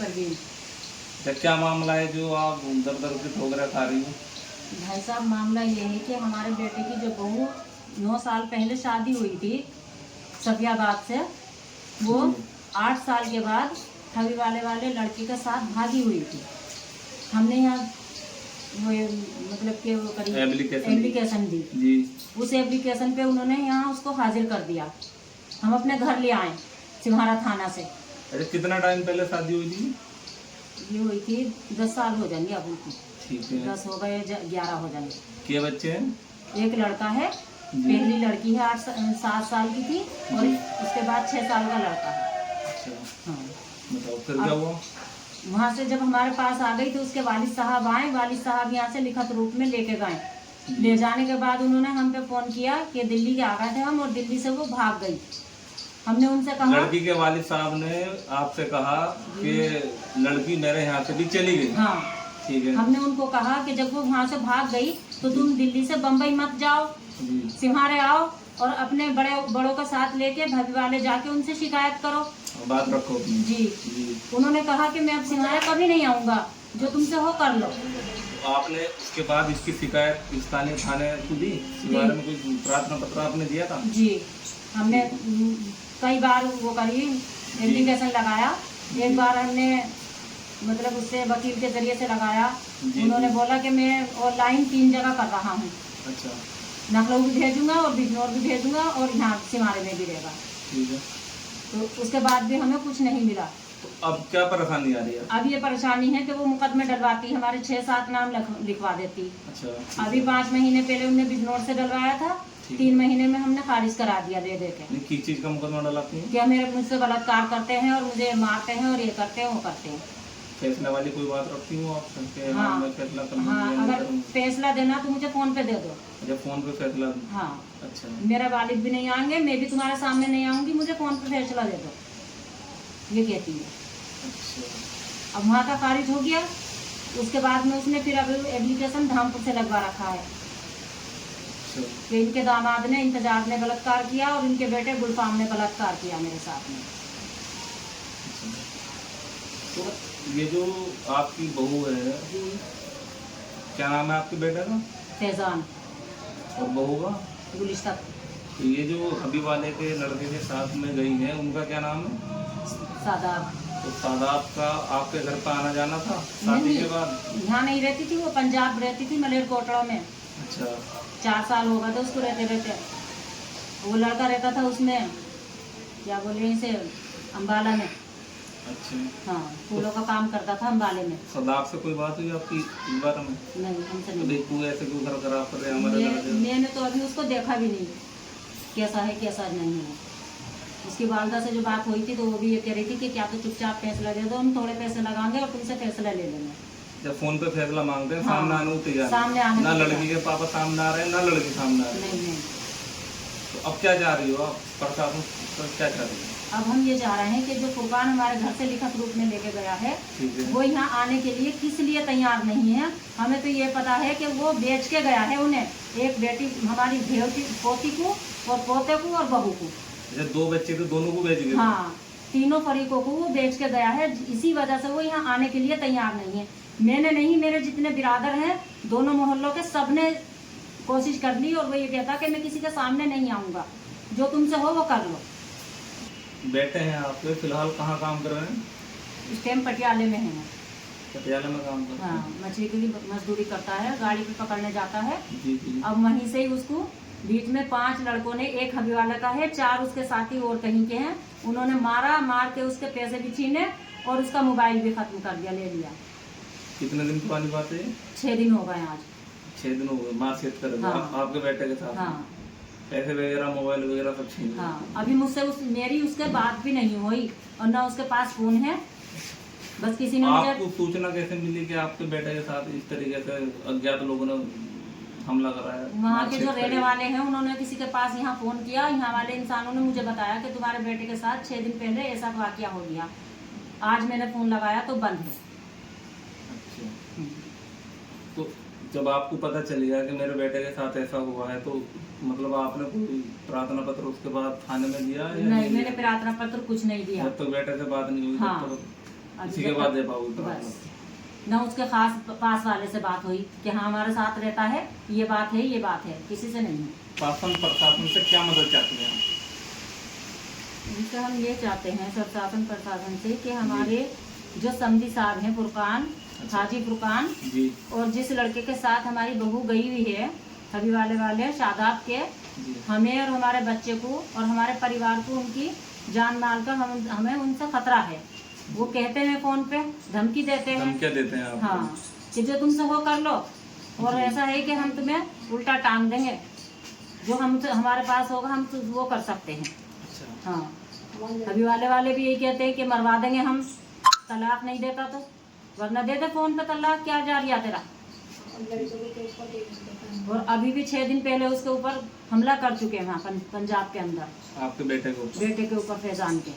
परवीन। तो क्या मामला है जो आप दर दर के ठोकरा खा रही हो? भाई साहब, मामला ये है कि हमारे बेटे की जो बहू 9 साल पहले शादी हुई थी सफियाबाद से, वो 8 साल के बाद ठगी वाले लड़के के साथ भागी हुई थी। हमने यहाँ वो मतलब कि वो करी एप्लीकेशन दी जी। उस एप्लीकेशन पे उन्होंने यहाँ उसको हाजिर कर दिया। हम अपने घर ले आए सिम्हारा थाना से। अरे कितना टाइम पहले शादी हुई थी? ये हुई थी 10 साल हो जाएंगे अब उनकी। ठीक है। 10 हो गए, 11 हो जाएंगे। क्या बच्चे हैं? एक लड़का है, पहली लड़की है 7 साल की थी, और उसके बाद 6 साल का लड़का है। अच्छा। हाँ। बताओ फिर क्या हुआ? वहाँ से जब हमारे पास आ गई तो उसके वालिद साहब आए। वालिद साहब यहाँ से लिखित रूप में लेके गए। ले जाने के बाद उन्होंने हम पे फोन किया कि दिल्ली के आ गए थे हम, और दिल्ली से वो भाग गई। हमने उनसे कहा, लड़की के वालिद साहब ने आपसे कहा कि लड़की मेरे यहाँ से भी चली गई। हाँ ठीक है। हमने उनको कहा कि जब वो वहाँ से भाग गई तो तुम दिल्ली से बम्बई मत जाओ, सिम्हारे आओ और अपने बड़ों का साथ लेके भाभी वाले जाके उनसे शिकायत करो, बात रखो। जी। उन्होंने कहा कि मैं अब सिम्हारे कभी नहीं आऊँगा, जो तुमसे हो कर लो। आपने उसके बाद इसकी शिकायत स्थानीय थाने को दी? इस बारे में कोई प्रार्थना पत्र आपने दिया था? जी, हमने कई बार वो करी, एप्लीकेशन लगाया। एक बार हमने मतलब उससे वकील के जरिए से लगाया। उन्होंने बोला कि मैं ऑनलाइन 3 जगह कर रहा हूँ। अच्छा। लखनऊ भी भेजूंगा और बिजनौर भी भेजूंगा और यहाँ सिम्हारे में भी रहेगा। ठीक है। तो उसके बाद भी हमें कुछ नहीं मिला। तो अब क्या परेशानी आ रही है? अब ये परेशानी है कि वो मुकदमे डलवाती, हमारे 6-7 नाम लिखवा देती। अच्छा। अभी 5 महीने पहले उन्हें बिजनौर से डलवाया था, 3 महीने में हमने खारिज करा दिया दे के। किस चीज का मुकदमा डलाती है? क्या मेरे मुझसे बलात्कार करते हैं और मुझे मारते हैं और ये करते हैं वो करते हैं। फैसला वाली कोई बात रखती हूँ आप? हाँ, मैं फैसला कर हाँ, अगर फैसला देना तो मुझे फोन पे दे दो। अच्छा, फोन पे फैसला? हाँ। अच्छा। मेरा वालिद भी नहीं आएंगे, मैं भी तुम्हारे सामने नहीं आऊंगी, मुझे फोन पे फैसला दे दो, ये कहती है। अच्छा। अब वहाँ का खारिज हो गया। उसके बाद में उसने फिर अब एप्लीकेशन धामपुर से लगवा रखा है कि इनके दामाद ने, इंतजार ने बलात्कार किया और इनके बेटे गुलफाम ने बलात्कार किया मेरे साथ में। तो ये जो आपकी बहू है, क्या नाम है आपके बेटे का? फैजान। और बहू का? गुलिस्ता। तो ये जो अभी वाले के लड़के के साथ में गई है, उनका क्या नाम है? सादाब। तो सादाब का आपके घर पर आना जाना था शादी के बाद? यहाँ नहीं रहती थी, वो पंजाब रहती थी, मलेरकोटड़ा में। अच्छा। 4 साल हो गए थे उसको रहते। वो लड़का रहता था उसमें, क्या बोले इसे, अम्बाला में। अच्छा। हाँ, फूलों का काम करता था अम्बाले में। सादाब से कोई बात हुई आपकी इस बारे में? नहीं, हमसे तो नहीं। तू ऐसे क्यों घर खराब कर रहे हमारे? मैंने तो अभी उसको देखा भी नहीं, कैसा है कैसा नहीं है। उसकी वालदा से जो बात हुई थी तो वो भी ये कह रही थी कि क्या तो चुपचाप फैसला दे दो, हम थोड़े पैसे लगाएंगे और तुमसे फैसला ले लेंगे। जब फोन पे फैसला मांगते हैं, हाँ, सामने आने को तैयार सामने आने ना, को लड़की के पापा सामने आ रहे हैं ना लड़की सामने आ रही है। नहीं। तो अब क्या चाह रही हो आप? प्रशासन क्या चाह रही है? अब हम ये चाह रहे हैं कि जो फुरकान हमारे घर से लिखित रूप में लेके गया है, वो यहाँ आने के लिए किस लिए तैयार नहीं है। हमें तो ये पता है कि वो बेच के गया है उन्हें, एक बेटी हमारी पोती को और पोते को और बहू को। अच्छा, 2 बच्चे तो दोनों को बेच गए? हाँ, तीनों फरीकों को वो बेच के गया है। इसी वजह से वो यहाँ आने के लिए तैयार नहीं है। मैंने नहीं, मेरे जितने बिरादर हैं दोनों मोहल्लों के, सब ने कोशिश कर ली और वो ये कहता कि मैं किसी के सामने नहीं आऊँगा, जो तुमसे हो वो कर लो। बेटे हैं आपके फिलहाल कहाँ काम कर रहे हैं? इस टाइम पटियाले में है। पटियाला में काम कर रहे हैं? हाँ, मछली की मजदूरी करता है, गाड़ी पे पकड़ने जाता है। जी। अब वहीं से ही उसको बीच में 5 लड़कों ने, एक हबी वाला का है, 4 उसके साथी और कहीं के हैं, उन्होंने मार के उसके पैसे भी छीने और उसका मोबाइल भी खत्म कर दिया, ले लिया। कितने दिन पुरानी बात है? 6 दिन हो गए आज। 6 दिन हो गए मारपीट कर? हाँ। आपके बेटे के साथ? हाँ। पैसे वगैरह, मोबाइल वगैरह सब छीन? हाँ, अभी मुझसे मेरी उसके बात भी नहीं हुई और ना उसके पास फोन है। बस किसी ने आपको सूचना कैसे मिली कि आपके बेटे के साथ इस तरीके से अज्ञात लोगों ने हमला कराया? वहाँ के जो रहने वाले हैं उन्होंने किसी के पास यहाँ फोन किया, यहाँ वाले इंसानों ने मुझे बताया कि तुम्हारे बेटे के साथ 6 दिन पहले ऐसा वाकया हो गया। आज मैंने फोन लगाया तो बंद है। अच्छा। तो जब आपको पता चलेगा कि मेरे बेटे के साथ ऐसा हुआ है, तो मतलब आपने कोई प्रार्थना पत्र उसके बाद थाने में दिया? नहीं, मैंने प्रार्थना पत्र कुछ नहीं दिया। जब तक बेटे से बात नहीं हुई? हाँ, इसी के बाद दे पाओगे तलाक? बस न उसके खास पास वाले से बात हुई कि हाँ हमारे साथ रहता है, ये बात है, किसी से नहीं। शासन प्रशासन से क्या मदद चाहती हैं आप? इनसे हम ये चाहते हैं सब शासन प्रशासन से कि हमारे जो समधी साहब हैं फुरकान, हाजी फुरकान जी और जिस लड़के के साथ हमारी बहू गई हुई है हबी वाले शादाब के, जी हमें और हमारे बच्चे को और हमारे परिवार को उनकी जान माल का हमें उनसे खतरा है। वो कहते हैं फ़ोन पे, धमकी देते हैं। धमकियाँ देते हैं आप? हाँ कि जो तुमसे हो कर लो, और ऐसा है कि हम तुम्हें उल्टा टांग देंगे, जो हम हमारे पास होगा हम तो वो कर सकते हैं। अच्छा। हाँ अभी वाले भी यही कहते हैं कि मरवा देंगे हम, तलाक नहीं देता तो, वरना दे दे फ़ोन पे तलाक, क्या जा रहा तेरा। और अभी भी 6 दिन पहले उसके ऊपर हमला कर चुके हैं वहाँ पंजाब के अंदर, आपके बेटे को? बेटे के ऊपर फैजान के।